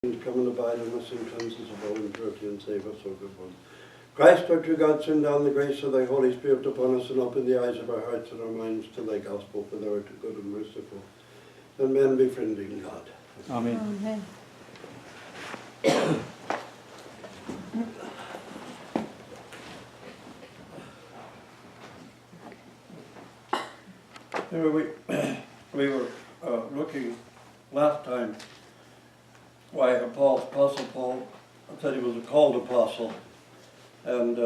Come and abide in us in cleanses of all impurity and save us, O good one. Christ, our true God, send down the grace of thy Holy Spirit upon us and open the eyes of our hearts and our minds to thy gospel, for thou art good and merciful, and men befriending God. Amen. We were looking last time why Apostle Paul said he was a called apostle, and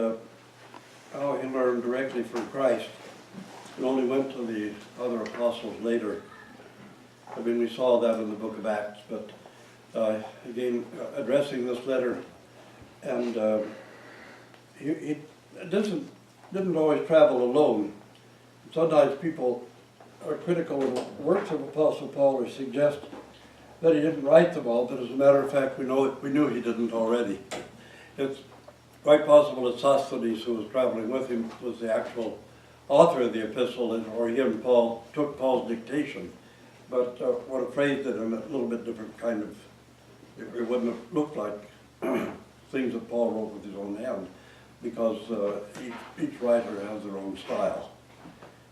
how he learned directly from Christ. He only went to the other apostles later. I mean, we saw that in the book of Acts, but again, addressing this letter, and he didn't always travel alone. Sometimes people are critical of the works of Apostle Paul or suggest that he didn't write them all, but as a matter of fact, we knew he didn't already. It's quite possible that Sosthenes, who was traveling with him, was the actual author of the epistle, or he and Paul took Paul's dictation, but would have phrased it in a little bit different kind of, it wouldn't have looked like things that Paul wrote with his own hand, because each writer has their own style.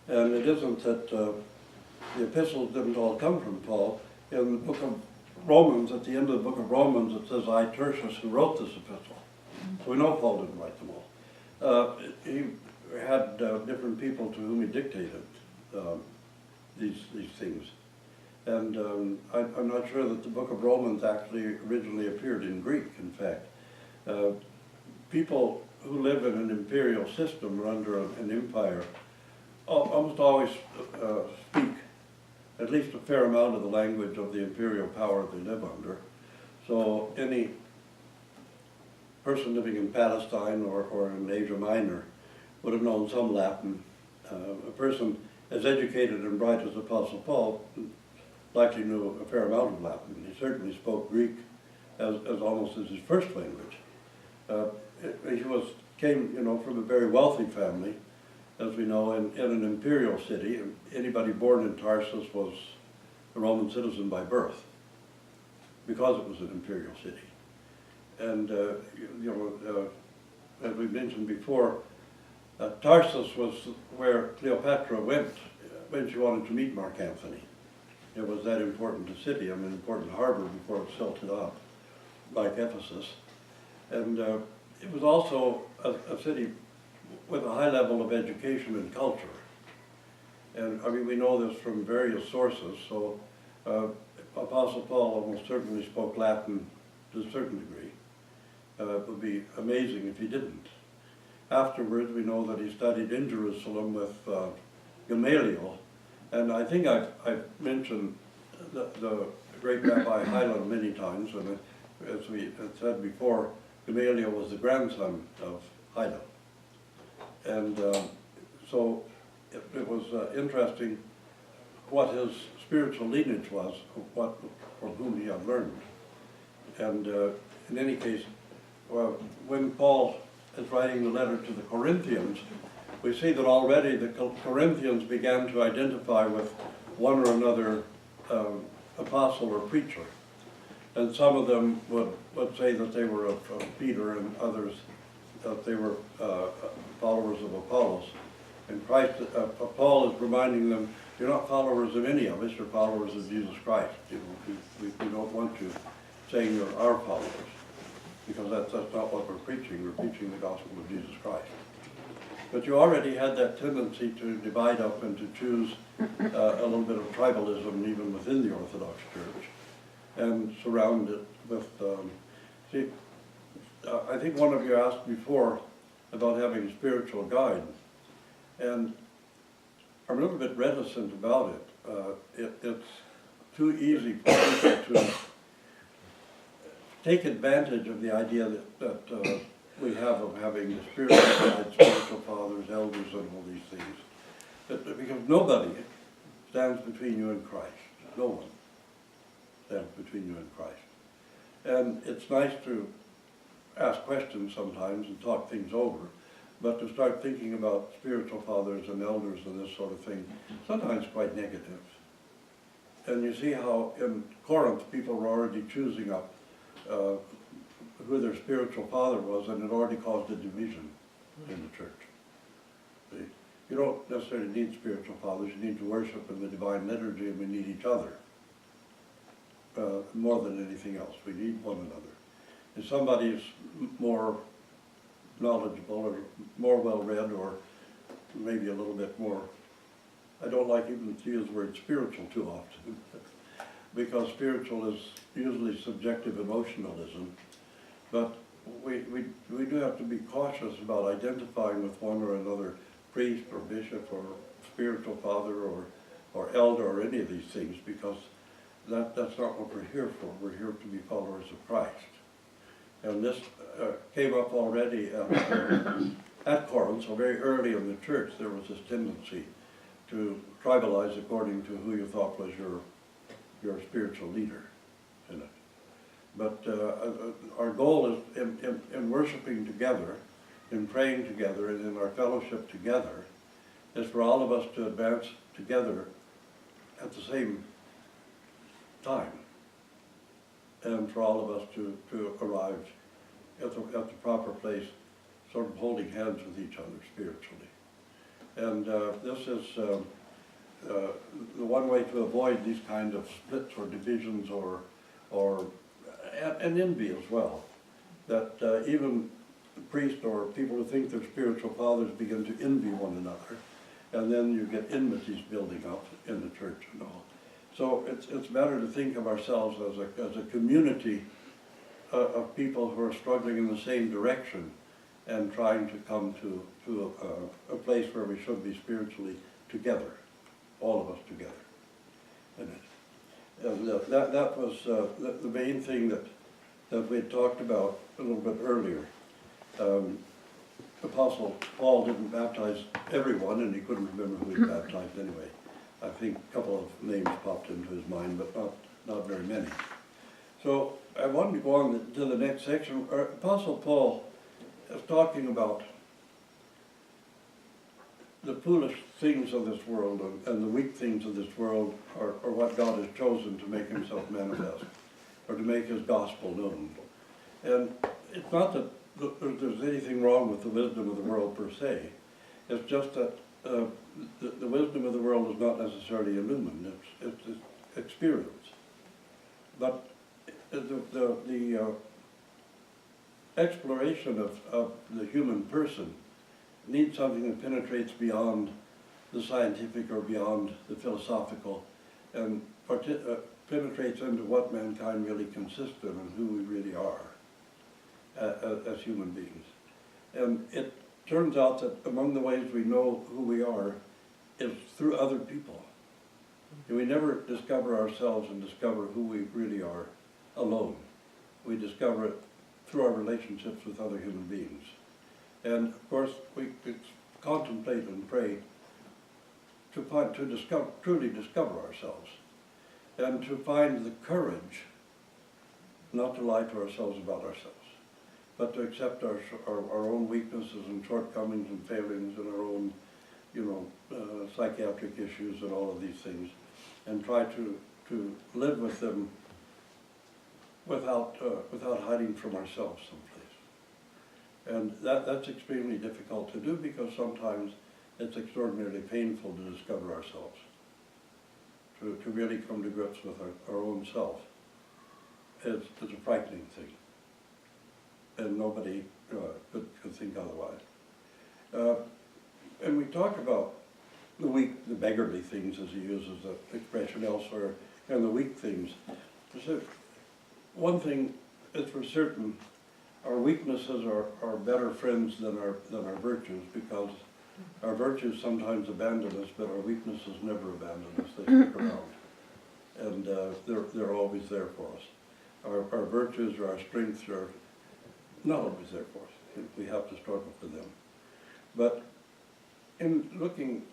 And it isn't that the epistles didn't all come from Paul. In the book of Romans, at the end of the book of Romans, it says, I, Tertius, who wrote this epistle. So we know Paul didn't write them all. He had different people to whom he dictated these things. And I'm not sure that the book of Romans actually originally appeared in Greek, in fact. People who live in an imperial system or under an empire almost always speak at least a fair amount of the language of the imperial power they live under. So any person living in Palestine or in Asia Minor would have known some Latin. A person as educated and bright as Apostle Paul likely knew a fair amount of Latin. He certainly spoke Greek as almost as his first language. He came from a very wealthy family, as we know, in an imperial city. Anybody born in Tarsus was a Roman citizen by birth, because it was an imperial city. And, as we mentioned before, Tarsus was where Cleopatra went when she wanted to meet Mark Antony. It was that important a city, an important harbor before it silted up, like Ephesus. And it was also a city with a high level of education and culture. And I mean, we know this from various sources, so Apostle Paul almost certainly spoke Latin to a certain degree. It would be amazing if he didn't. Afterwards, we know that he studied in Jerusalem with Gamaliel, and I think I've mentioned the great Rabbi Hillel many times, and as we had said before, Gamaliel was the grandson of Hillel. And so it was interesting what his spiritual lineage was, from whom he had learned. And in any case, when Paul is writing the letter to the Corinthians, we see that already the Corinthians began to identify with one or another apostle or preacher. And some of them would say that they were of Peter, and others that they were followers of Apollos. And Paul is reminding them, you're not followers of any of us, you're followers of Jesus Christ. We don't want you saying you're our followers, because that's not what we're preaching. We're preaching the gospel of Jesus Christ. But you already had that tendency to divide up and to choose a little bit of tribalism even within the Orthodox Church, and surround it with, I think one of you asked before about having a spiritual guide, and I'm a little bit reticent about it. It's too easy for people to take advantage of the idea that we have of having spiritual guides, spiritual fathers, elders, and all these things. Because nobody stands between you and Christ. No one stands between you and Christ. And it's nice to ask questions sometimes and talk things over, but to start thinking about spiritual fathers and elders and this sort of thing, sometimes quite negative. And you see how in Corinth people were already choosing up uh, who their spiritual father was, and it already caused a division in the church. See? You don't necessarily need spiritual fathers, you need to worship in the divine liturgy, and we need each other. More than anything else, we need one another. If somebody is more knowledgeable or more well-read, or maybe a little bit more, I don't like even to use the word spiritual too often, because spiritual is usually subjective emotionalism, but we do have to be cautious about identifying with one or another priest or bishop or spiritual father or elder or any of these things, because that's not what we're here for. We're here to be followers of Christ. And this came up already at Corinth, so very early in the church there was this tendency to tribalize according to who you thought was your spiritual leader in it. But our goal is in worshiping together, in praying together, and in our fellowship together, is for all of us to advance together at the same time, and for all of us to arrive at the proper place, sort of holding hands with each other spiritually. And this is the one way to avoid these kind of splits or divisions and envy as well, that even priests or people who think they're spiritual fathers begin to envy one another, and then you get enmities building up in the church and all. So it's better to think of ourselves as a community of people who are struggling in the same direction and trying to come to a place where we should be spiritually together, all of us together. And that was the main thing that we had talked about a little bit earlier. Apostle Paul didn't baptize everyone, and he couldn't remember who he baptized anyway. I think a couple of names popped into his mind, but not very many. So I wanted to go on to the next section. Apostle Paul is talking about the foolish things of this world and the weak things of this world are what God has chosen to make himself manifest, or to make his gospel known. And it's not that there's anything wrong with the wisdom of the world per se. It's just that the wisdom of the world is not necessarily illumined, it's experience. But the exploration of the human person needs something that penetrates beyond the scientific or beyond the philosophical, and penetrates into what mankind really consists of and who we really are as human beings. And it turns out that among the ways we know who we are is through other people. And we never discover ourselves and discover who we really are alone. We discover it through our relationships with other human beings. And of course, we contemplate and pray to truly discover ourselves, and to find the courage not to lie to ourselves about ourselves, but to accept our own weaknesses and shortcomings and failings and our own, psychiatric issues and all of these things, and try to live with them without hiding from ourselves someplace. And that's extremely difficult to do, because sometimes it's extraordinarily painful to discover ourselves, to really come to grips with our own self. It's a frightening thing, and nobody could think otherwise. And we talk about the weak, the beggarly things, as he uses that expression elsewhere, and the weak things. So one thing is for certain, our weaknesses are better friends than our virtues, because our virtues sometimes abandon us, but our weaknesses never abandon us. They stick around, and they're always there for us. Our virtues or our strengths are not always there for us. We have to struggle for them. But in looking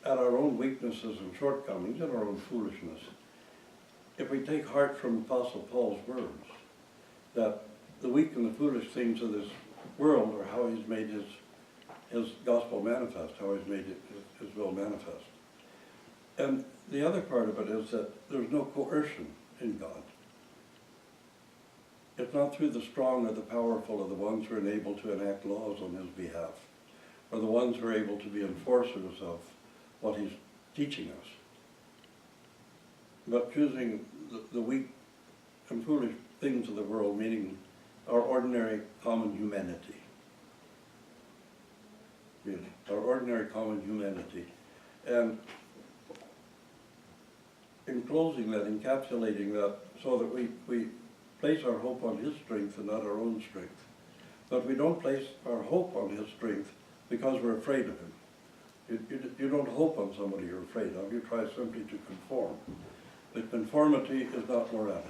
at our own weaknesses and shortcomings and our own foolishness, if we take heart from Apostle Paul's words, that the weak and the foolish things of this world are how he's made his gospel manifest, how he's made his will manifest. And the other part of it is that there's no coercion in God. It's not through the strong or the powerful or the ones who are able to enact laws on his behalf, or the ones who are able to be enforcers of what he's teaching us, but choosing the weak and foolish things of the world, meaning our ordinary common humanity. Really, our ordinary common humanity. And enclosing that, encapsulating that, so that we place our hope on his strength and not our own strength. But we don't place our hope on his strength because we're afraid of him. You don't hope on somebody you're afraid of, you try simply to conform. But conformity is not morality.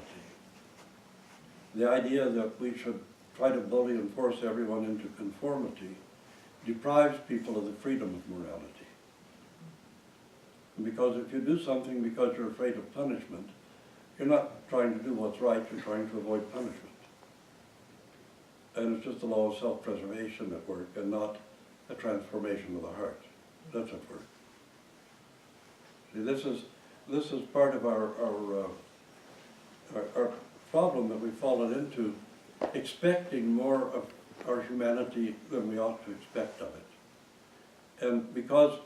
The idea that we should try to bully and force everyone into conformity deprives people of the freedom of morality. Because if you do something because you're afraid of punishment, you're not trying to do what's right, you're trying to avoid punishment. And it's just the law of self-preservation at work and not a transformation of the heart. That's at work. See, this is part of our problem that we've fallen into, expecting more of our humanity than we ought to expect of it. And because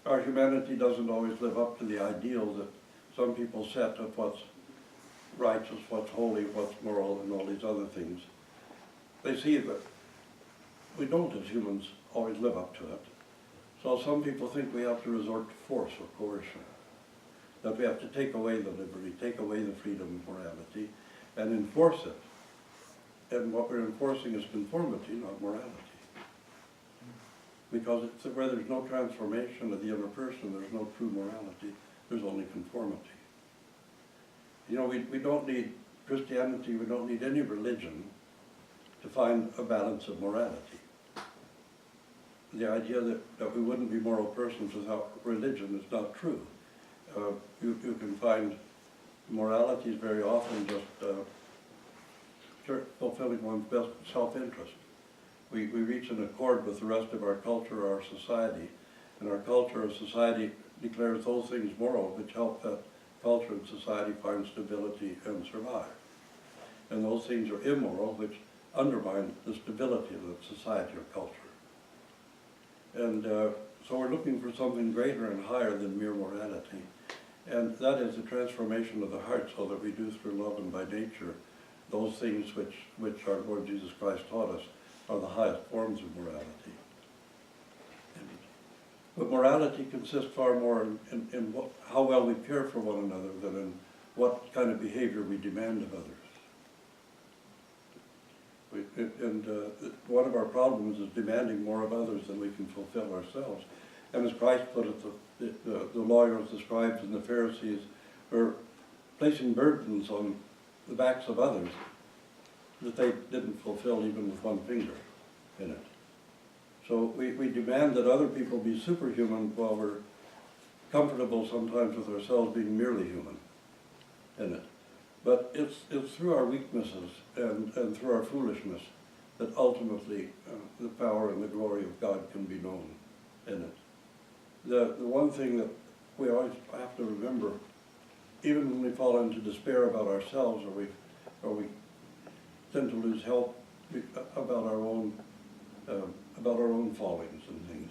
our humanity doesn't always live up to the ideal that some people set of what's righteous, what's holy, what's moral, and all these other things, they see that we don't as humans always live up to it. So some people think we have to resort to force or coercion, that we have to take away the liberty, take away the freedom of morality, and enforce it. And what we're enforcing is conformity, not morality. Because where there's no transformation of the inner person, there's no true morality, there's only conformity. You know, we don't need Christianity, we don't need any religion to find a balance of morality. The idea that we wouldn't be moral persons without religion is not true. You can find morality is very often just fulfilling one's best self-interest. We reach an accord with the rest of our culture, our society, and our culture or society declares those things moral which help that culture and society find stability and survive. And those things are immoral which undermine the stability of the society or culture. And so we're looking for something greater and higher than mere morality. And that is the transformation of the heart, so that we do through love and by nature those things which our Lord Jesus Christ taught us are the highest forms of morality. But morality consists far more in how well we care for one another than in what kind of behavior we demand of others. One of our problems is demanding more of others than we can fulfill ourselves. And as Christ put it, the lawyers, the scribes, and the Pharisees were placing burdens on the backs of others that they didn't fulfill even with one finger in it. So we demand that other people be superhuman while we're comfortable sometimes with ourselves being merely human in it. But it's through our weaknesses and through our foolishness that ultimately the power and the glory of God can be known in it. The one thing that we always have to remember, even when we fall into despair about ourselves or we tend to lose help about our own fallings and things,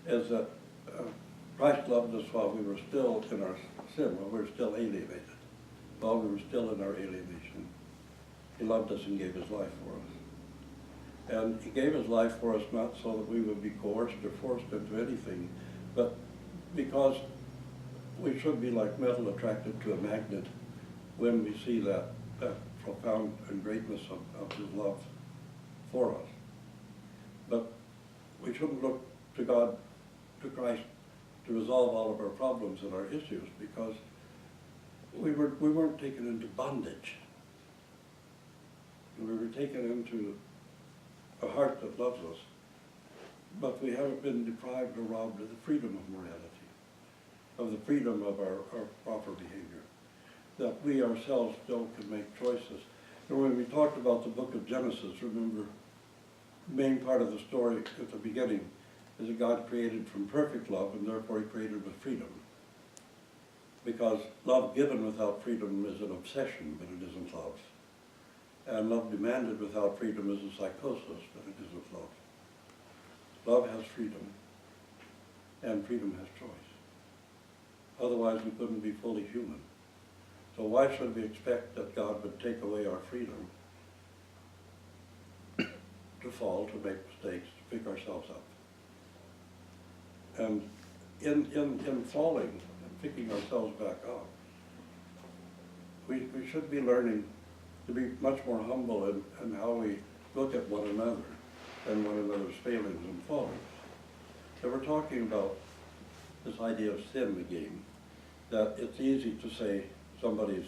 is that Christ loved us while we were still in our sin, while we were still alienated. While we were still in our alienation, he loved us and gave his life for us. And he gave his life for us not so that we would be coerced or forced into anything, but because we should be like metal attracted to a magnet when we see that profound and greatness of his love for us. But we shouldn't look to God, to Christ, to resolve all of our problems and our issues, because we weren't taken into bondage. We were taken into a heart that loves us, but we haven't been deprived or robbed of the freedom of morality, of the freedom of our proper behavior, that we ourselves still can make choices. And when we talked about the book of Genesis, remember, the main part of the story at the beginning is that God created from perfect love, and therefore he created with freedom. Because love given without freedom is an obsession, but it isn't love. And love demanded without freedom is a psychosis, but it isn't love. Love has freedom, and freedom has choice. Otherwise we couldn't be fully human. So why should we expect that God would take away our freedom to fall, to make mistakes, to pick ourselves up? And in falling and picking ourselves back up, we should be learning to be much more humble in how we look at one another and one another's failings and fallings. So we're talking about this idea of sin again, that it's easy to say somebody's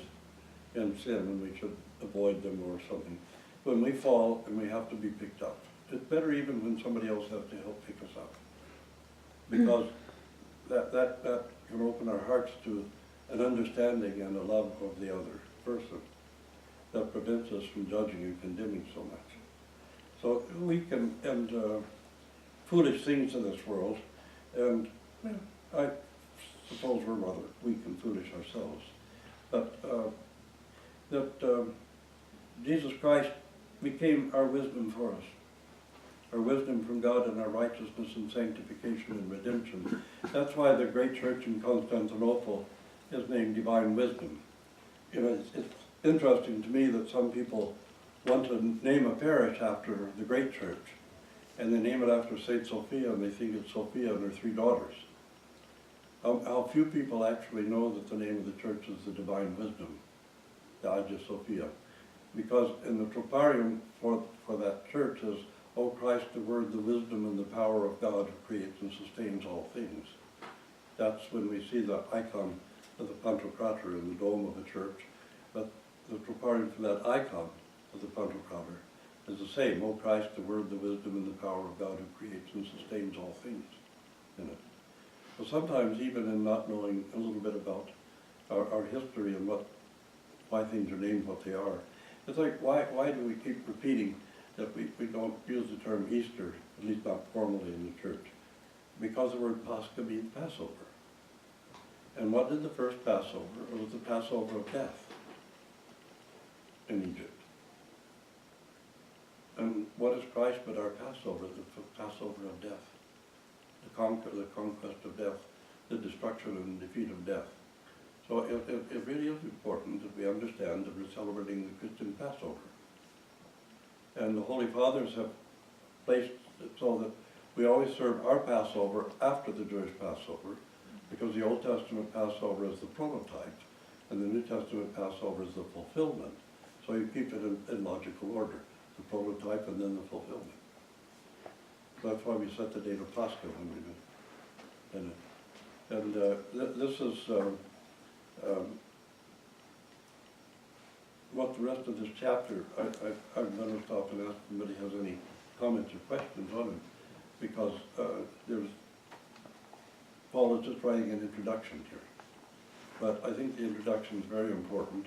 in sin and we should avoid them or something. When we fall and we have to be picked up, it's better even when somebody else has to help pick us up, because that can open our hearts to an understanding and a love of the other person that prevents us from judging and condemning so much. So we can end foolish things in this world, and I suppose we're rather weak and foolish ourselves, but Jesus Christ became our wisdom for us, our wisdom from God and our righteousness and sanctification and redemption. That's why the great church in Constantinople is named Divine Wisdom. You know, it's interesting to me that some people want to name a parish after the great church, and they name it after Saint Sophia, and they think it's Sophia and her 3 daughters. How few people actually know that the name of the church is the Divine Wisdom, the Hagia Sophia. Because in the troparium for that church is, O Christ, the Word, the wisdom, and the power of God who creates and sustains all things. That's when we see the icon of the Pantocrator in the dome of the church. But the troparium for that icon of the Pantocrator is the same, O Christ, the Word, the wisdom, and the power of God who creates and sustains all things in it. So sometimes even in not knowing a little bit about our history and why things are named what they are, it's like, why do we keep repeating that we don't use the term Easter, at least not formally in the church? Because the word Pascha means Passover. And what did the first Passover? It was the Passover of death in Egypt. And what is Christ but our Passover? The Passover of death. The conquest of death, the destruction and defeat of death. So it really is important that we understand that we're celebrating the Christian Passover. And the Holy Fathers have placed it so that we always serve our Passover after the Jewish Passover, because the Old Testament Passover is the prototype, and the New Testament Passover is the fulfillment. So you keep it in logical order, the prototype and then the fulfillment. That's why we set the date of Pascha when we do. And this is what the rest of this chapter, I'm going to stop and ask if anybody has any comments or questions on it, because Paul is just writing an introduction here. But I think the introduction is very important.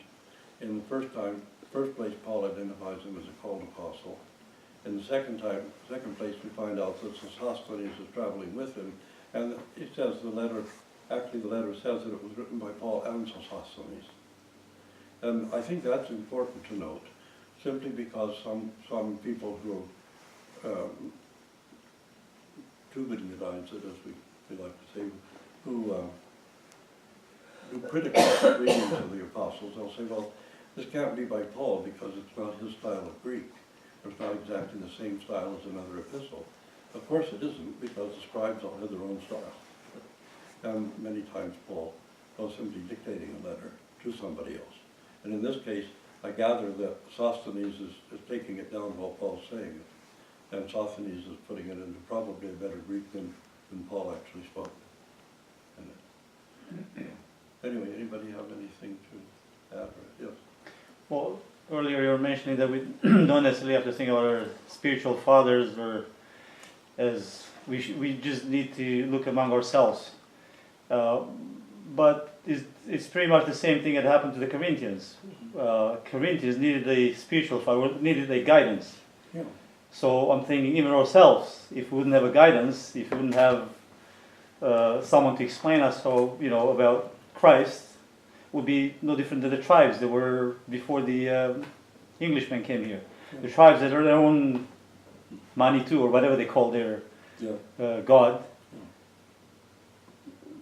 In the first place, Paul identifies him as a called apostle. In the second place, we find out that Sosthenes is traveling with him, and it says the letter says that it was written by Paul and Sosthenes. And I think that's important to note, simply because some people who Tugendenize it, as we like to say, who criticize readings of the apostles, they'll say, well, this can't be by Paul because it's not his style of Greek. It's not exactly the same style as another epistle. Of course it isn't, because the scribes all had their own style. And many times Paul was simply dictating a letter to somebody else. And in this case, I gather that Sosthenes is taking it down while Paul's saying it. And Sosthenes is putting it into probably a better Greek than Paul actually spoke. Anyway, anybody have anything to add? Yes. Well, earlier you were mentioning that we don't necessarily have to think about our spiritual fathers, or as we just need to look among ourselves. But it's pretty much the same thing that happened to the Corinthians. Corinthians needed a spiritual father, needed a guidance. Yeah. So I'm thinking even ourselves, if we wouldn't have a guidance, if we wouldn't have someone to explain us about Christ, would be no different than the tribes that were before the Englishmen came here. The tribes that are their own Manitou or whatever they call their god.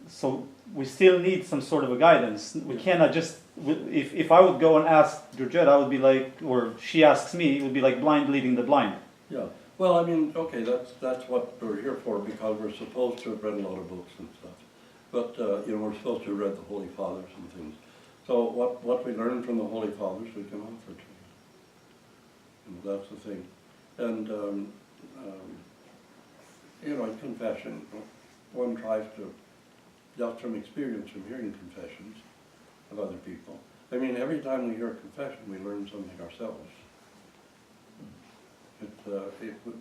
So we still need some sort of a guidance. We cannot just, if I would go and ask Georgette, I would be like, or she asks me, it would be like blind leading the blind. Yeah, well, I mean, okay, that's what we're here for, because we're supposed to have read a lot of books and stuff. But, you know, we're supposed to have read the Holy Fathers and things. So what we learn from the Holy Fathers, we can offer to you. And that's the thing. And, you know, in confession, one tries to, just from experience from hearing confessions of other people. I mean, every time we hear a confession, we learn something ourselves.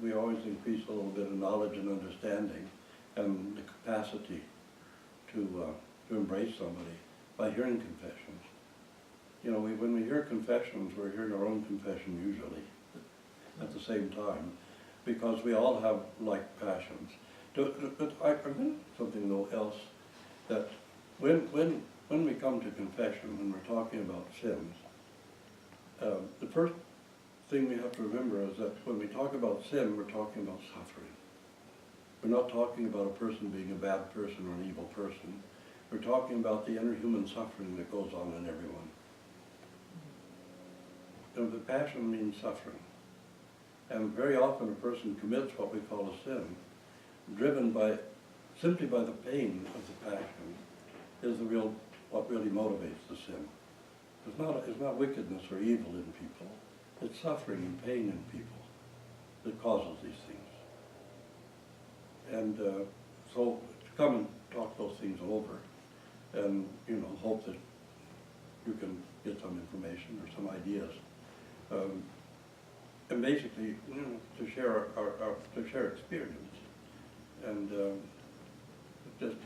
We always increase a little bit of knowledge and understanding and the capacity to embrace somebody by hearing confessions. You know, when we hear confessions, we're hearing our own confession usually at the same time, because we all have like passions. But I meant something though else, that when we come to confession, when we're talking about sins, the first thing we have to remember is that when we talk about sin, we're talking about suffering. We're not talking about a person being a bad person or an evil person. We're talking about the inner human suffering that goes on in everyone. You know, the passion means suffering. And very often a person commits what we call a sin, driven simply by the pain of the passion, is what really motivates the sin. It's not wickedness or evil in people. It's suffering and pain in people that causes these things. And so to come and talk those things over, and you know, hope that you can get some information or some ideas, and basically, you know, to share experience, and just,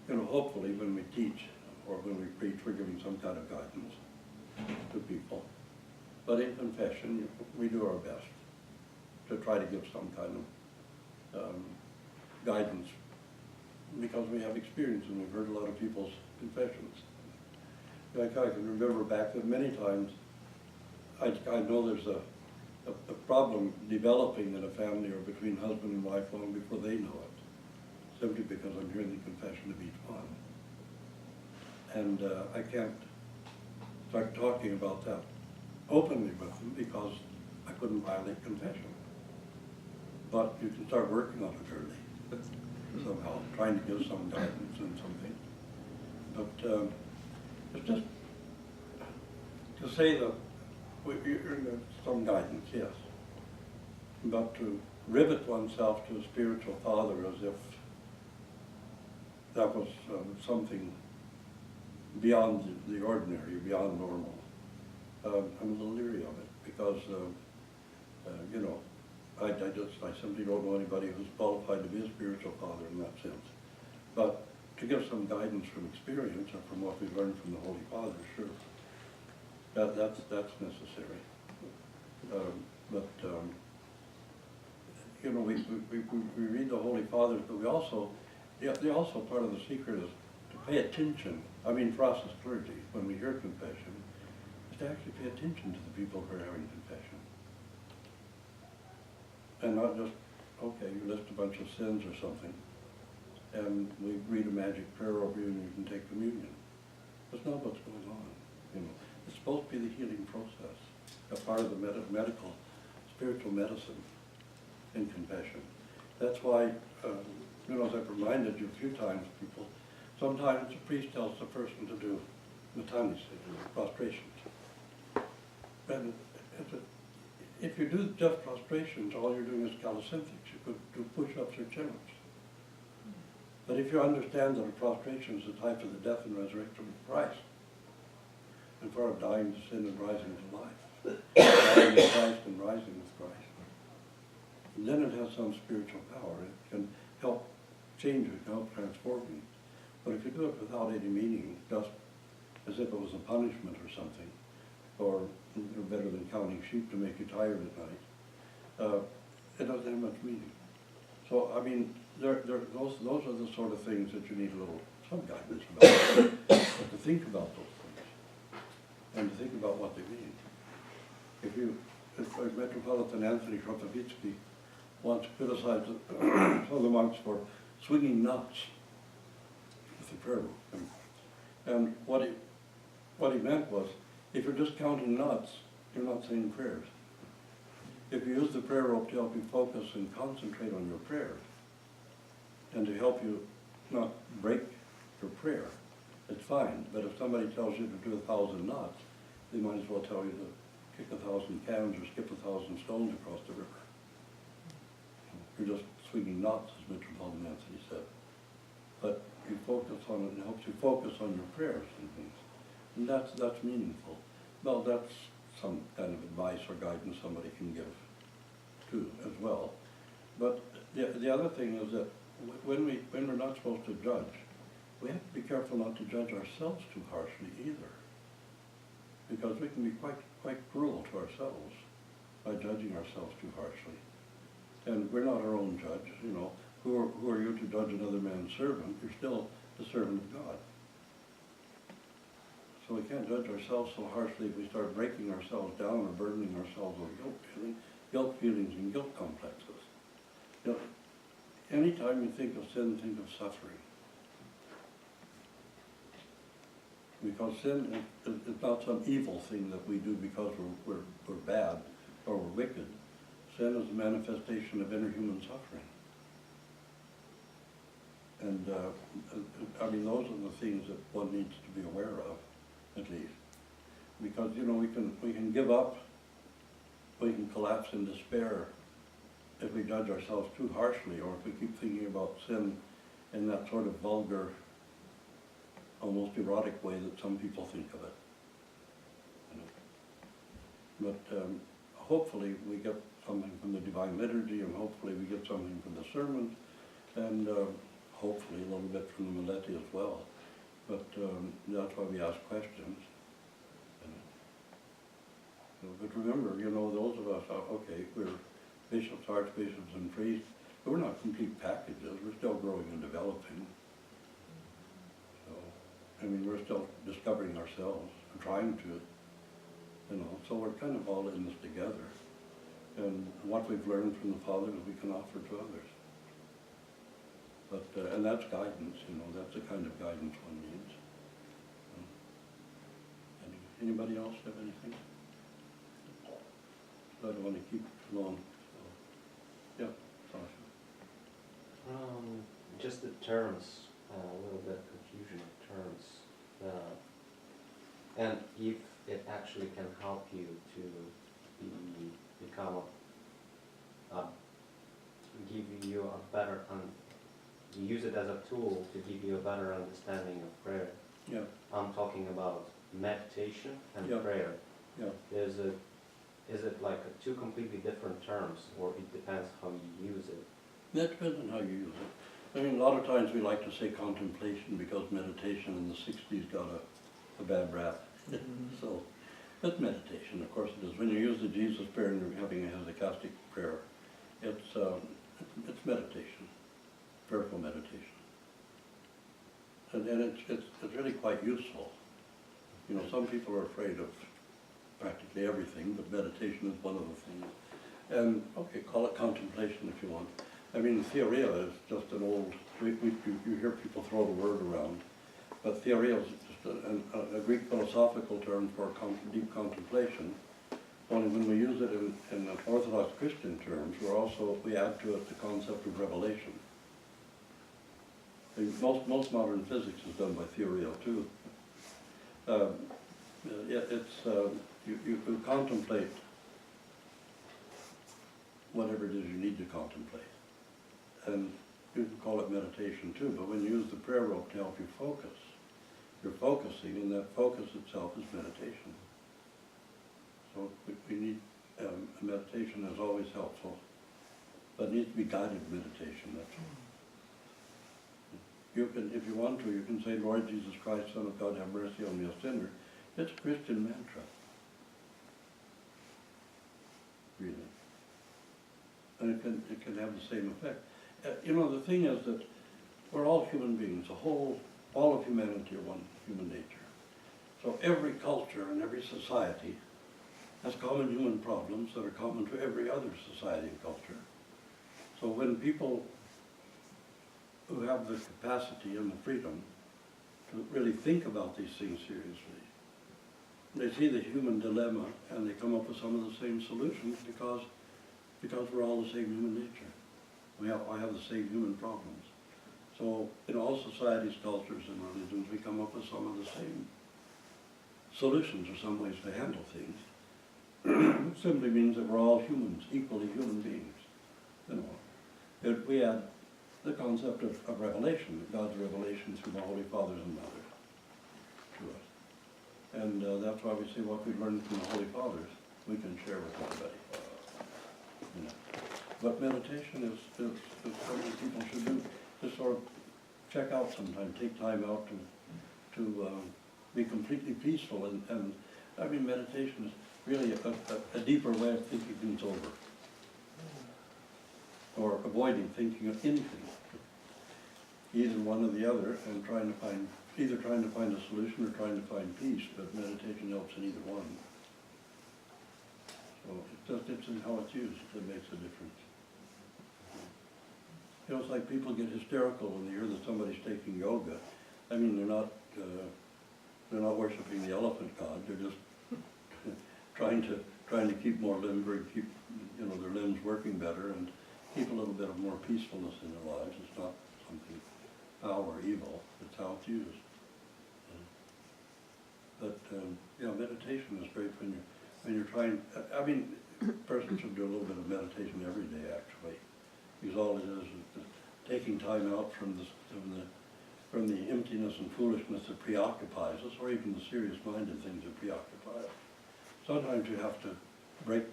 you know, hopefully when we teach or when we preach, we're giving some kind of guidance to people. But in confession, we do our best to try to give some kind of guidance, because we have experience and we've heard a lot of people's confessions. I can remember back that many times I know there's a problem developing in a family or between husband and wife long before they know it, simply because I'm hearing the confession of each one. And I can't start talking about that openly with them because I couldn't violate confession. But you can start working on it early, somehow, trying to give some guidance and something. But it's just to say that some guidance, yes. But to rivet oneself to a spiritual father as if that was something beyond the ordinary, beyond normal. I'm a little leery of it because, you know, I simply don't know anybody who's qualified to be a spiritual father in that sense. But to give some guidance from experience or from what we've learned from the Holy Father, sure, that's necessary. You know, we read the Holy Fathers, but we also, also part of the secret is to pay attention. I mean, for us as clergy, when we hear confession, is to actually pay attention to the people who are having confession. And not just, okay, you list a bunch of sins or something, and we read a magic prayer over you and you can take communion. That's not what's going on. You know, it's supposed to be the healing process, a part of the medical, spiritual medicine in confession. That's why, you know, as I've reminded you a few times, people, sometimes the priest tells the person to do matanis, prostrations. And if you do just prostrations, all you're doing is calisthenics. You could do push-ups or chin-ups. But if you understand that a prostration is the type of the death and resurrection of Christ, and for our dying to sin and rising to life, dying with Christ and rising with Christ, and then it has some spiritual power. It can help change it, help transform you. But if you do it without any meaning, just as if it was a punishment or something, or better than counting sheep to make you tired at night, it doesn't have much meaning. So, I mean, those are the sort of things that you need some guidance about. But to think about those things, and to think about what they mean. if Metropolitan Anthony Kropotwicki once criticized some of the monks for swinging knots with the prayer book. And what he meant was, if you're just counting knots, you're not saying prayers. If you use the prayer rope to help you focus and concentrate on your prayers, and to help you not break your prayer, it's fine. But if somebody tells you to do 1,000 knots, they might as well tell you to kick 1,000 cans or skip 1,000 stones across the river. You're just swinging knots, as Metropolitan Anthony said. But you focus on it, and it helps you focus on your prayers and things. And that's meaningful. Well, that's some kind of advice or guidance somebody can give too, as well. But the other thing is that when we're not supposed to judge, we have to be careful not to judge ourselves too harshly either. Because we can be quite cruel to ourselves by judging ourselves too harshly. And we're not our own judge, you know. Who are you to judge another man's servant? You're still the servant of God. So we can't judge ourselves so harshly if we start breaking ourselves down or burdening ourselves with guilt feelings and guilt complexes. You know, anytime you think of sin, think of suffering. Because sin is not some evil thing that we do because we're bad or we're wicked. Sin is a manifestation of inner human suffering. And I mean, those are the things that one needs to be aware of, at least. Because, you know, we can give up, we can collapse in despair if we judge ourselves too harshly, or if we keep thinking about sin in that sort of vulgar, almost erotic way that some people think of it. You know? But hopefully we get something from the Divine Liturgy, and hopefully we get something from the sermons, and hopefully a little bit from the Meleti as well. But that's why we ask questions. But remember, you know, those of us, okay, we're bishops, archbishops, and priests, but we're not complete packages. We're still growing and developing. So, I mean, we're still discovering ourselves, and trying to, you know, so we're kind of all in this together. And what we've learned from the Fathers, we can offer to others. But, and that's guidance, you know, that's the kind of guidance one needs. Anybody else have anything? I don't want to keep it long. So, yeah, Sasha. Just the terms, a little bit confusion of terms. And if it actually can help you to become give you a better, use it as a tool to give you a better understanding of prayer. Yeah. I'm talking about meditation and Yeah. prayer. Yeah. Is it like two completely different terms, or it depends how you use it? That depends on how you use it. I mean, a lot of times we like to say contemplation because meditation in the 60s got a bad rap. So, that's meditation, of course it is. When you use the Jesus prayer and you're having a hesychastic prayer, it's meditation, prayerful meditation. And it's really quite useful. You know, some people are afraid of practically everything, but meditation is one of the things. And, okay, call it contemplation if you want. I mean, theoria is just an old, you hear people throw the word around, but theoria is just a Greek philosophical term for deep contemplation. Only when we use it in Orthodox Christian terms, we add to it the concept of revelation. Most modern physics is done by theoria too. You contemplate whatever it is you need to contemplate. And you can call it meditation too, but when you use the prayer rope to help you focus, you're focusing, and that focus itself is meditation. So we need, meditation is always helpful, but it needs to be guided meditation, that's all. You can, if you want to, you can say, Lord Jesus Christ, Son of God, have mercy on me, a sinner. It's a Christian mantra. Really. And it can have the same effect. You know, the thing is that we're all human beings. All of humanity are one human nature. So every culture and every society has common human problems that are common to every other society and culture. So when people who have the capacity and the freedom to really think about these things seriously, they see the human dilemma and they come up with some of the same solutions because we're all the same human nature. I have the same human problems. So in all societies, cultures, and religions, we come up with some of the same solutions or some ways to handle things. It simply means that we're all humans, equally human beings. You know, we had the concept of revelation, God's revelation through the Holy Fathers and Mothers to us. And that's why we say what we learned from the Holy Fathers, we can share with everybody. You know. But meditation is something people should do, to sort of check out sometime, take time out to be completely peaceful. And I mean, meditation is really a deeper way of thinking things over, or avoiding thinking of anything, either one or the other, and either trying to find a solution or trying to find peace, but meditation helps in either one. So it's in how it's used that makes a difference. You know, it's like people get hysterical when they hear that somebody's taking yoga. I mean, they're not worshiping the elephant god. They're just trying to keep more limber and keep, you know, their limbs working better and keep a little bit of more peacefulness in their lives. It's not something foul or evil. It's how it's used. But you know, meditation is great when you're trying. I mean, a person should do a little bit of meditation every day, actually, because all it is taking time out from the emptiness and foolishness that preoccupies us, or even the serious-minded things that preoccupy us. Sometimes you have to break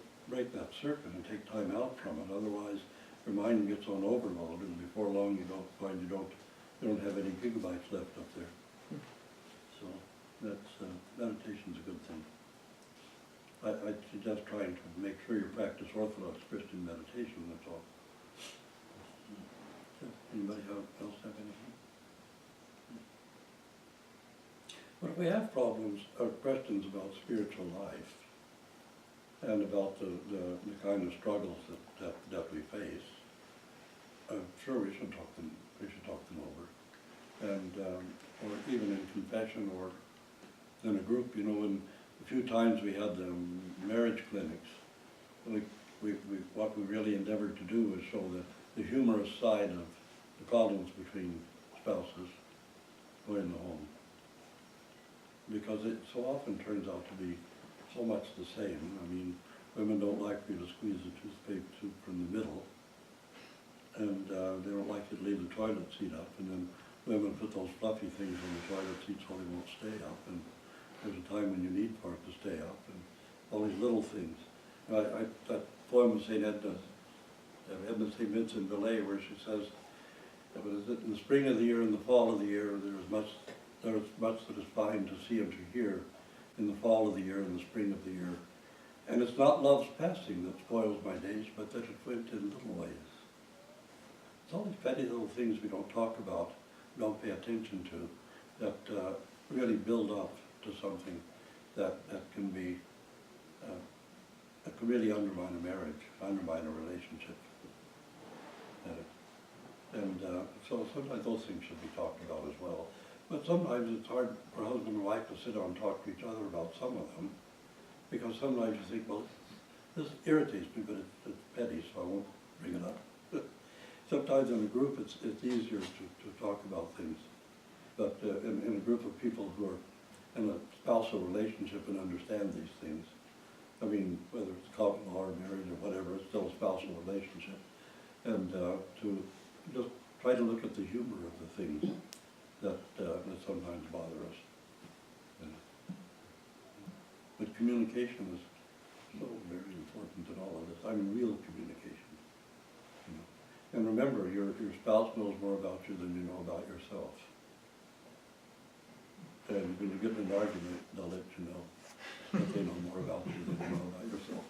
that circuit and take time out from it. Otherwise, your mind gets on overload, and before long you don't have any gigabytes left up there. So that's meditation's a good thing. I suggest trying to make sure you practice Orthodox Christian meditation. That's all. Anybody else have anything? But if we have problems or questions about spiritual life and about the kind of struggles that we face, I'm sure we should talk them over, and or even in confession or in a group. You know, in a few times we had the marriage clinics. What we really endeavored to do is show the humorous side of the problems between spouses or in the home, because it so often turns out to be so much the same. I mean, women don't like for you to squeeze the toothpaste tube from the middle, and they don't like you to leave the toilet seat up, and then women put those fluffy things on the toilet seat so they won't stay up, and there's a time when you need for it to stay up, and all these little things. That poem of St. Edna St. Vincent Millay, where she says, in the spring of the year and the fall of the year, there is much that is fine to see and to hear in the fall of the year and the spring of the year. And it's not love's passing that spoils my days, but that it went in little ways. It's all these petty little things we don't talk about, don't pay attention to, that really build up to something that can be, that can really undermine a marriage, undermine a relationship. So sometimes those things should be talked about as well. But sometimes it's hard for husband and wife to sit down and talk to each other about some of them, because sometimes you think, well, this irritates me, but it's petty, so I won't bring it up. Sometimes in a group it's easier to talk about things. But in a group of people who are in a spousal relationship and understand these things, I mean, whether it's common law or marriage or whatever, it's still a spousal relationship. And to just try to look at the humor of the things that sometimes bother us. But communication is so very important in all of this. I mean, real communication. You know. And remember, your spouse knows more about you than you know about yourself. And when you get in an argument, they'll let you know that they know more about you than you know about yourself.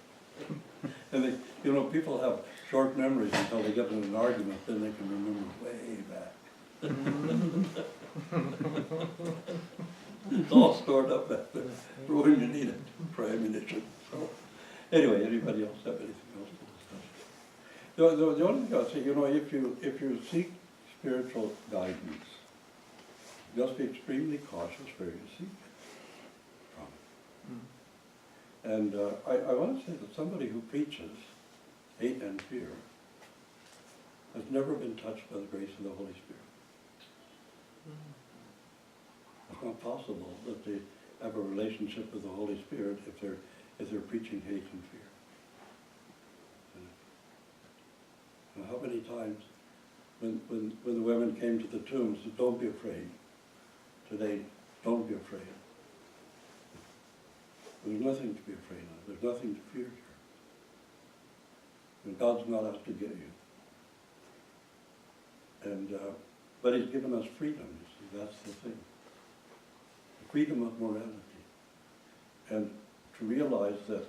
And you know, people have short memories until they get in an argument, then they can remember way back. It's all stored up back there for when you need it, for ammunition. So Anyway, anybody else have anything else to discuss? The only thing I'll say, if you seek spiritual guidance, just be extremely cautious where you seek it from. And I want to say that somebody who preaches hate and fear has never been touched by the grace of the Holy Spirit. It's not possible that they have a relationship with the Holy Spirit if they're preaching hate and fear. Now, how many times when the women came to the tomb said, "Don't be afraid." Today, don't be afraid. There's nothing to be afraid of. There's nothing to fear here. And God's not out to get you. And but He's given us freedom. You see, that's the thing. The freedom of morality, and to realize that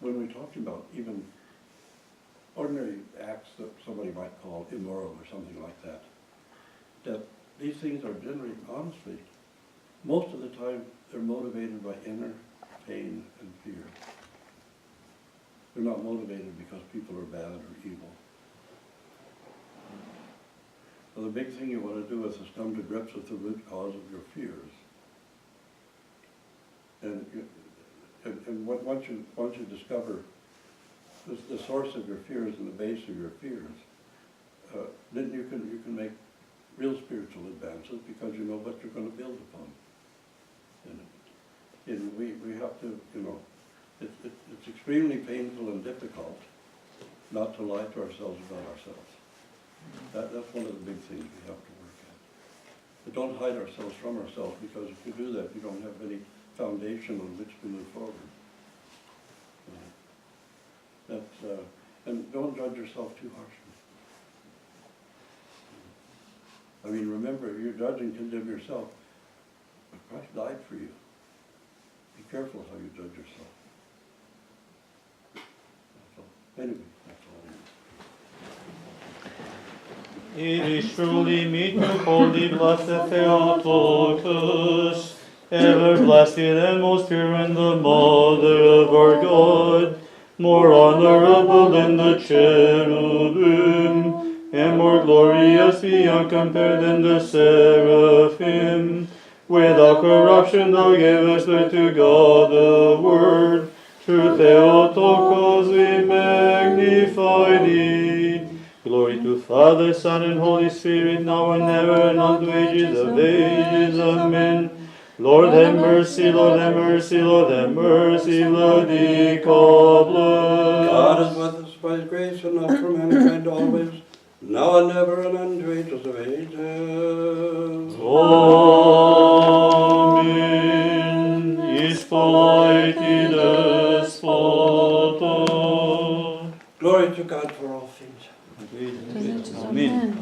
when we're talking about even ordinary acts that somebody might call immoral or something like that, that these things are generally, honestly, most of the time, they're motivated by inner pain and fear. They're not motivated because people are bad or evil. So the big thing you want to do is come to grips with the root cause of your fears. And once you discover the source of your fears and the base of your fears, then you can make real spiritual advances because you know what you're going to build upon. And we have to, it's extremely painful and difficult not to lie to ourselves about ourselves. That's one of the big things we have to work at. But don't hide ourselves from ourselves, because if you do that, you don't have any foundation on which to move forward. And don't judge yourself too harshly. I mean, remember, you're judging, condemn yourself. But Christ died for you. Be careful how you judge yourself. That's all. Anyway, that's all. It is truly meet to holy, blessed Theotokos, ever blessed and most pure, and the Mother of our God, more honorable than the cherubim, and more glorious beyond compare than the seraphim. Without corruption thou gavest birth to God the Word. True Theotokos, we magnify thee. Glory to Father, Son, and Holy Spirit, now and ever, and unto ages of ages. Amen. Lord have mercy, Lord have mercy, Lord have mercy, Vladika bless. God is with us by His grace and love for mankind always, now and ever, and unto ages of ages. Amen. Ispolite despota. Glory to God for all things. Amen.